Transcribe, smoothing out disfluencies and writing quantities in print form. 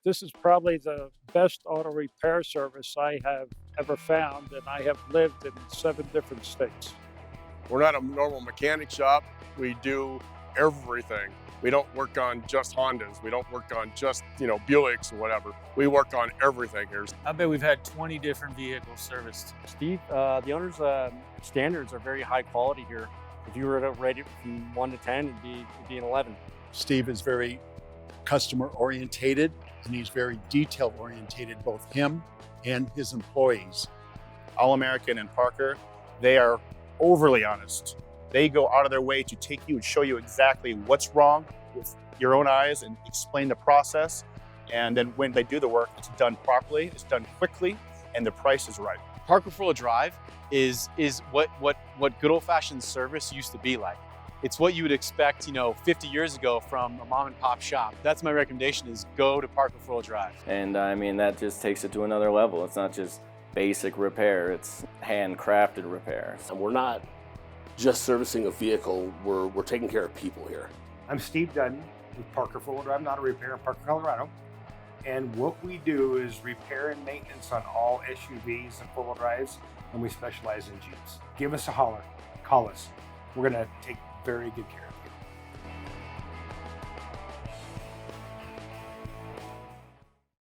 This is probably the best auto repair service I have ever found, and I have lived in 7 different states. We're not a normal mechanic shop. We do everything. We don't work on just Hondas. We don't work on just, Buicks or whatever. We work on everything here. I bet we've had 20 different vehicles serviced. Steve, the owner's standards are very high quality here. If you were to rate it from 1 to 10, it'd be an 11. Steve is very customer orientated and he's very detail orientated, both him and his employees. All-American and Parker, they are overly honest. They go out of their way to take you and show you exactly what's wrong with your own eyes and explain the process. And then when they do the work, it's done properly, it's done quickly, and the price is right. Parker Four-Wheel Drive is what good old-fashioned service used to be like. It's what you would expect, 50 years ago from a mom and pop shop. That's my recommendation, is go to Parker Four-Wheel Drive. And I mean, that just takes it to another level. It's not just basic repair, it's handcrafted repair. And we're not just servicing a vehicle, we're taking care of people here. I'm Steve Dunn with Parker Four-Wheel Drive Auto Repair in Parker, Colorado. And what we do is repair and maintenance on all SUVs and four-wheel drives, and we specialize in Jeeps. Give us a holler, call us. We're gonna take very good care of you.